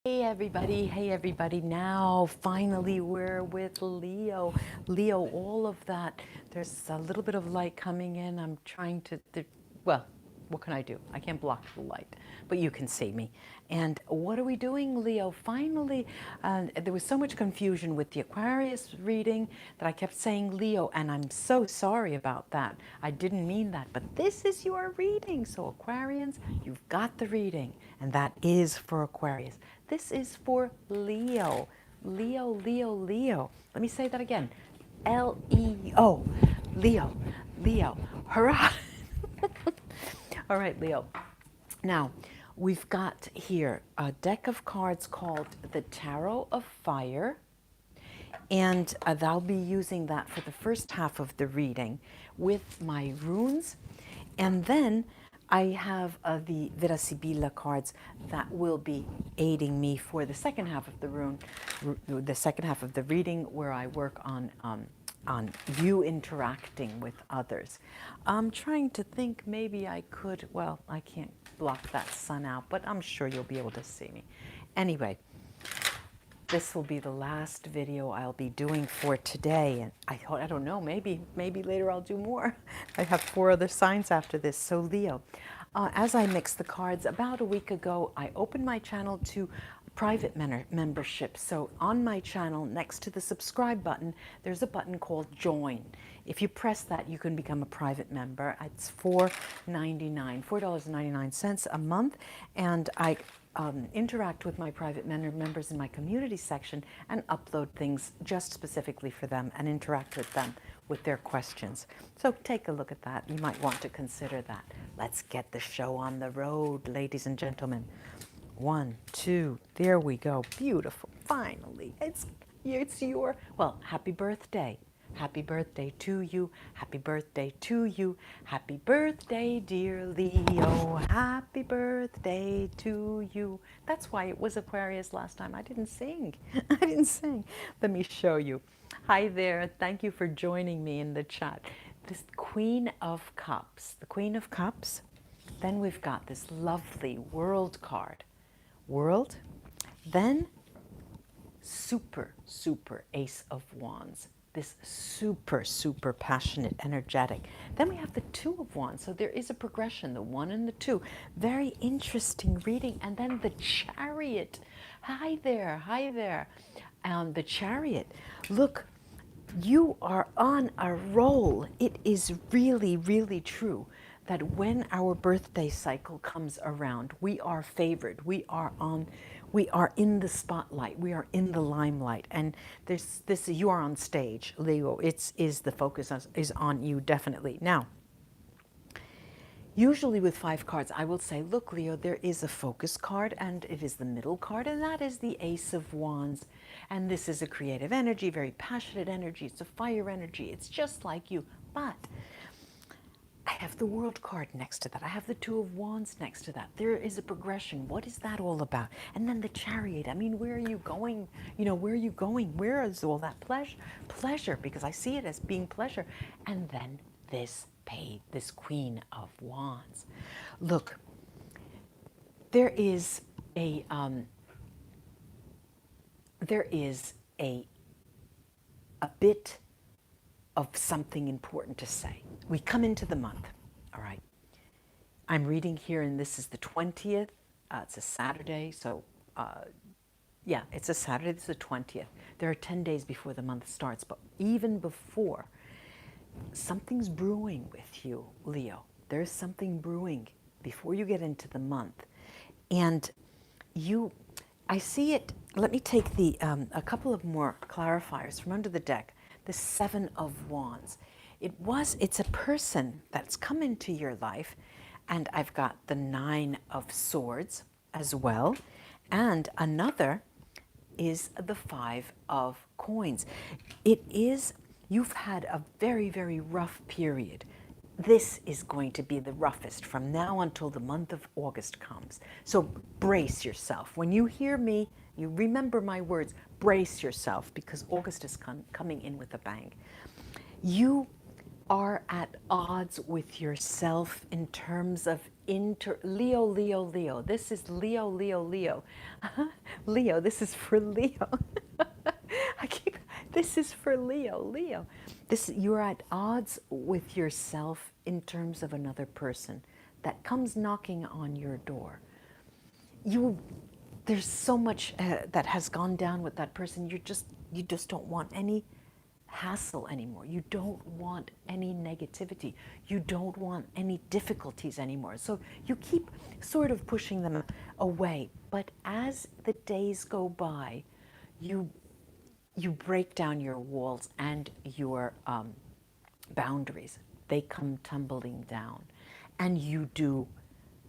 Hey everybody, now finally we're with Leo. Leo, all of that, there's a little bit of light coming in. I'm trying to, well, what can I do? I can't block the light, but you can see me. And what are we doing, Leo? Finally, there was so much confusion with the Aquarius reading that I kept saying Leo, and I'm so sorry about that. I didn't mean that, but this is your reading. So Aquarians, you've got the reading, and that is for Aquarius. This is for Leo. Leo, Leo, Leo. Let me say that again. L-E-O. Leo, Leo. Hurrah! All right, Leo. Now, we've got here a deck of cards called the Tarot of Fire, and I'll be using that for the first half of the reading with my runes. And then I have the VERA SIBILLA cards that will be aiding me for the second half of the second half of the reading, where I work on you interacting with others. I'm trying to think maybe I could, well, I can't block that sun out, but I'm sure you'll be able to see me. Anyway, this will be the last video I'll be doing for today, and I don't know, maybe later I'll do more. I have 4 other signs after this. So Leo, as I mix the cards, about a week ago, I opened my channel to private membership. So on my channel, next to the subscribe button, there's a button called Join. If you press that, you can become a private member. It's $4.99 a month, and I interact with my private members in my community section and upload things just specifically for them and interact with them with their questions. So take a look at that. You might want to consider that. Let's get the show on the road, ladies and gentlemen. 1, 2, there we go. Beautiful. Finally, it's your, well, happy birthday. Happy birthday to you. Happy birthday to you. Happy birthday, dear Leo. Happy birthday to you. That's why it was Aquarius last time. I didn't sing. I didn't sing. Let me show you. Hi there. Thank you for joining me in the chat. This Queen of Cups. The Queen of Cups. Then we've got this lovely World card. World. Then super Ace of Wands. This super passionate, energetic. Then we have the 2 of Wands. So there is a progression, the 1 and the 2. Very interesting reading. And then the Chariot. Hi there, hi there. The Chariot. Look, you are on a roll. It is really true that when our birthday cycle comes around, we are favored. We are in the spotlight. We are in the limelight. And you are on stage, Leo. The focus is on you, definitely. Now, usually with 5 cards, I will say, look, Leo, there is a focus card, and it is the middle card, and that is the Ace of Wands. And this is a creative energy, very passionate energy. It's a fire energy. It's just like you. But I have the World card next to that. I have the 2 of Wands next to that. There is a progression. What is that all about? And then the Chariot. I mean, where are you going? You know, where are you going? Where is all that pleasure? Because I see it as being pleasure. And then this Queen of Wands. Look, there is a bit of something important to say. We come into the month, all right. I'm reading here, and this is the 20th. It's a Saturday, so yeah, it's a Saturday. This is the 20th. There are 10 days before the month starts, but even before, something's brewing with you, Leo. There's something brewing before you get into the month, and I see it. Let me take a couple of more clarifiers from under the deck. The 7 of Wands. It's a person that's come into your life, and I've got the 9 of Swords as well, and another is the 5 of Coins. You've had a very rough period. This is going to be the roughest from now until the month of August comes. So brace yourself. When you hear me, you remember my words, brace yourself, because August is coming in with a bang. You are at odds with yourself in terms of Leo, Leo, Leo. This is Leo, Leo, Leo. Leo, this is for Leo. This is for Leo, Leo. You're at odds with yourself in terms of another person that comes knocking on your door. There's so much that has gone down with that person. You just don't want any hassle anymore. You don't want any negativity. You don't want any difficulties anymore. So you keep sort of pushing them away. But as the days go by, you break down your walls and your boundaries. They come tumbling down. And you do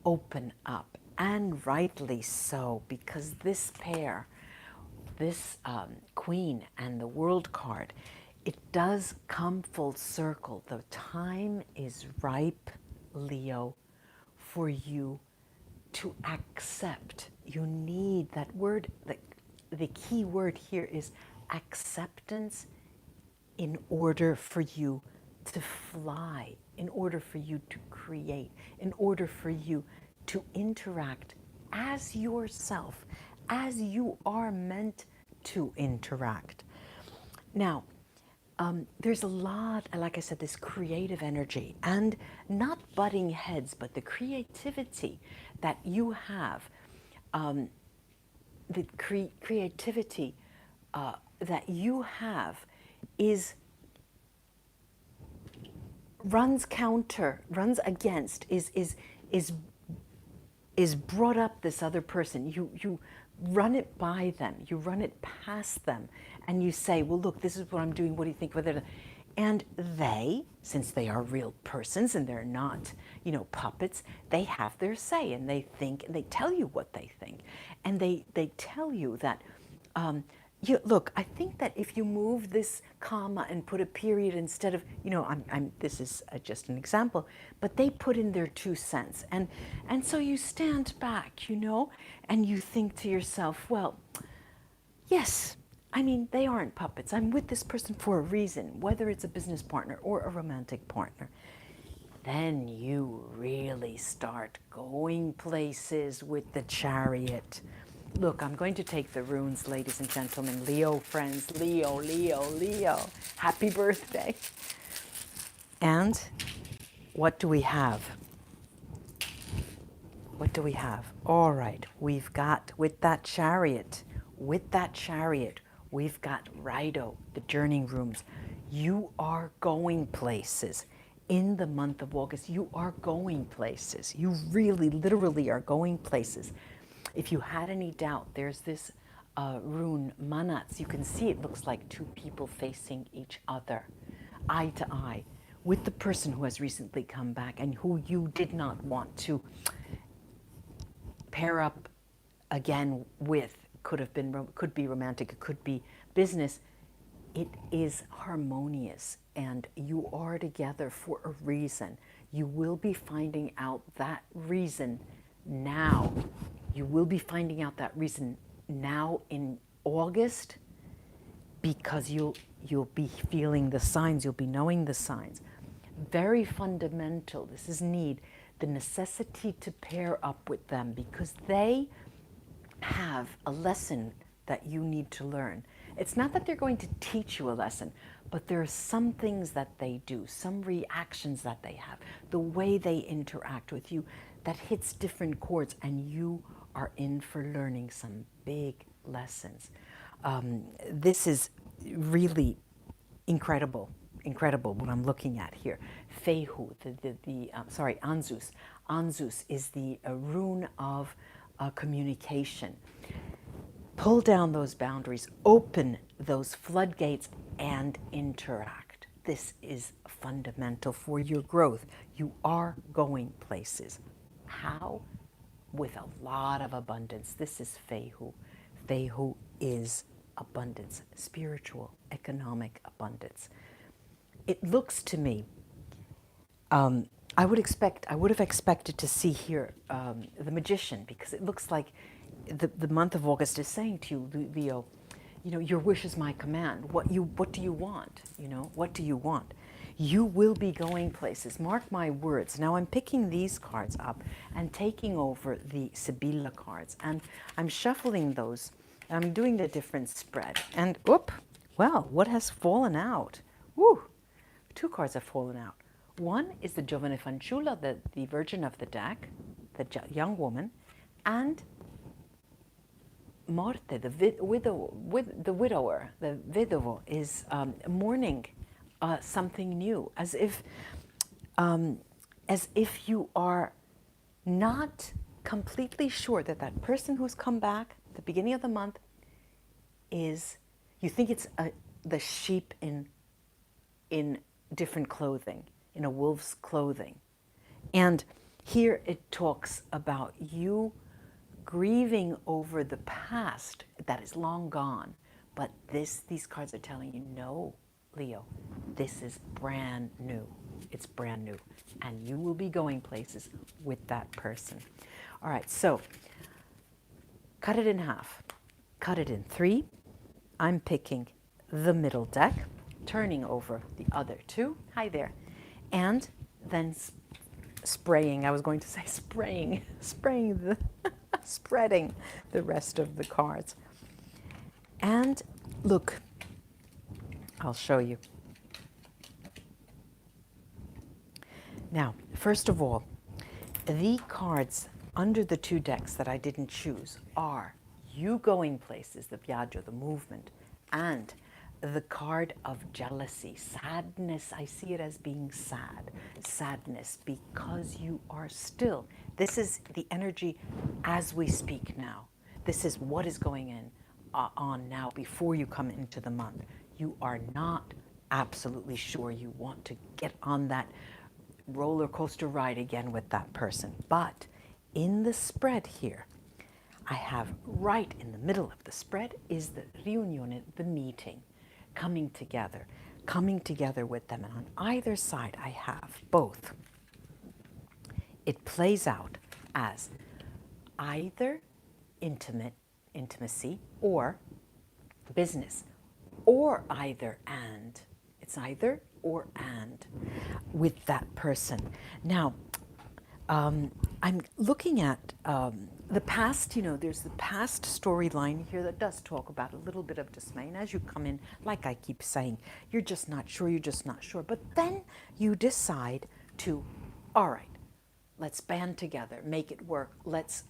open up. And rightly so, because this pair, this Queen and the World card, it does come full circle. The time is ripe, Leo, for you to accept. You need that word, the key word here is acceptance in order for you to fly, in order for you to create, in order for you to interact as yourself, as you are meant to interact. Now, there's a lot, like I said, this creative energy, and not butting heads, but the creativity that you have, the creativity that you have runs against, is brought up this other person. You run it by them, you run it past them, and you say, well, look, this is what I'm doing, what do you think? And they, since they are real persons and they're not, puppets, they have their say, and they think, and they tell you what they think. And they tell you that, look, I think that if you move this comma and put a period instead of, this is just an example, but they put in their 2 cents. And so you stand back, and you think to yourself, well, yes, they aren't puppets. I'm with this person for a reason, whether it's a business partner or a romantic partner. Then you really start going places with the Chariot. Look, I'm going to take the runes, ladies and gentlemen. Leo friends, Leo, Leo, Leo. Happy birthday. And what do we have? What do we have? All right, we've got, with that chariot, we've got Rido, the journeying rooms. You are going places. In the month of August, you are going places. You really, literally are going places. If you had any doubt, there's this rune, Manats. You can see it looks like 2 people facing each other, eye to eye, with the person who has recently come back and who you did not want to pair up again with. Could be romantic, it could be business. It is harmonious, and you are together for a reason. You will be finding out that reason now. You will be finding out that reason now in August, because you'll be feeling the signs, you'll be knowing the signs. Very fundamental, this is need, the necessity to pair up with them, because they have a lesson that you need to learn. It's not that they're going to teach you a lesson, but there are some things that they do, some reactions that they have, the way they interact with you that hits different chords, and you are in for learning some big lessons. This is really incredible what I'm looking at here. Fehu, Anzus. Anzus is the rune of communication. Pull down those boundaries, open those floodgates, and interact. This is fundamental for your growth. You are going places. How? With a lot of abundance. This is Fehu. Fehu is abundance, spiritual, economic abundance. It looks to me, I would have expected to see here the Magician, because it looks like the month of August is saying to you, Leo, your wish is my command. What do you want? What do you want? You will be going places. Mark my words. Now I'm picking these cards up and taking over the Sibilla cards. And I'm shuffling those. And I'm doing a different spread. And, whoop, well, what has fallen out? Woo, 2 cards have fallen out. One is the Giovane Fanciulla, the Virgin of the deck, the young woman, and Morte, the widower, the vedovo, is mourning something new, as if you are not completely sure that that person who's come back at the beginning of the month is, you think it's the sheep in different clothing, in a wolf's clothing. And here it talks about you grieving over the past that is long gone. But these cards are telling you, no, Leo, this is brand new. It's brand new. And you will be going places with that person. All right, so cut it in half. Cut it in 3. I'm picking the middle deck, turning over the other 2. Hi there. And then spraying, I was going to say spraying the, spreading the rest of the cards. And look, I'll show you. Now, first of all, the cards under the 2 decks that I didn't choose are you going places, the viaggio, the movement, and the card of jealousy, sadness. I see it as being sad, sadness, because you are still, this is the energy as we speak now. This is what is going on now before you come into the month. You are not absolutely sure you want to get on that roller coaster ride again with that person. But in the spread here, I have right in the middle of the spread is the riunione, the meeting, coming together with them. And on either side, I have both. It plays out as either intimacy or business, or either and. It's either or and with that person. Now, I'm looking at the past, there's the past storyline here that does talk about a little bit of dismay. And as you come in, like I keep saying, you're just not sure. But then you decide to, all right, let's band together, make it work. Let's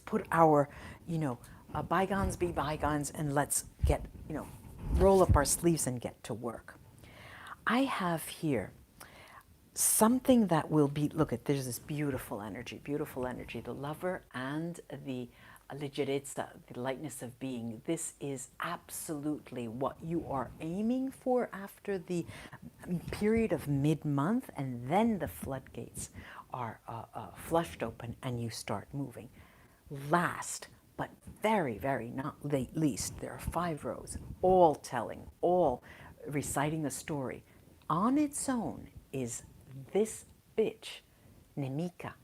put our, bygones be bygones, and let's get, roll up our sleeves and get to work. I have here something that will be, look at, there's this beautiful energy, the lover and the leggerezza, the lightness of being. This is absolutely what you are aiming for after the period of mid-month, and then the floodgates are flushed open and you start moving. Last, but very, very not least, there are 5 rows, all telling, all reciting the story. On its own is this bitch, nemica.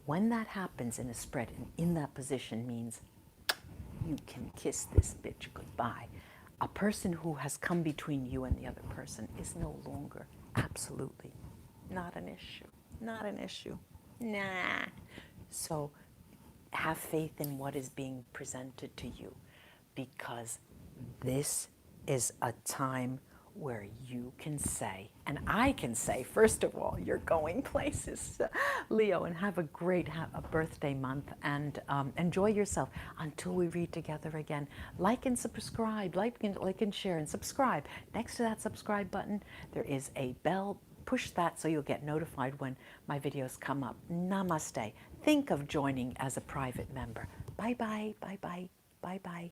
When that happens in a spread and in that position means you can kiss this bitch goodbye. A person who has come between you and the other person is no longer, absolutely, not an issue. Not an issue. Nah. So have faith in what is being presented to you, because this is a time where you can say, and I can say, first of all, you're going places, Leo, and have a great birthday month, and enjoy yourself until we read together again. Like and subscribe, like and share and subscribe. Next to that subscribe button, there is a bell. Push that so you'll get notified when my videos come up. Namaste. Think of joining as a private member. Bye-bye, bye-bye, bye-bye.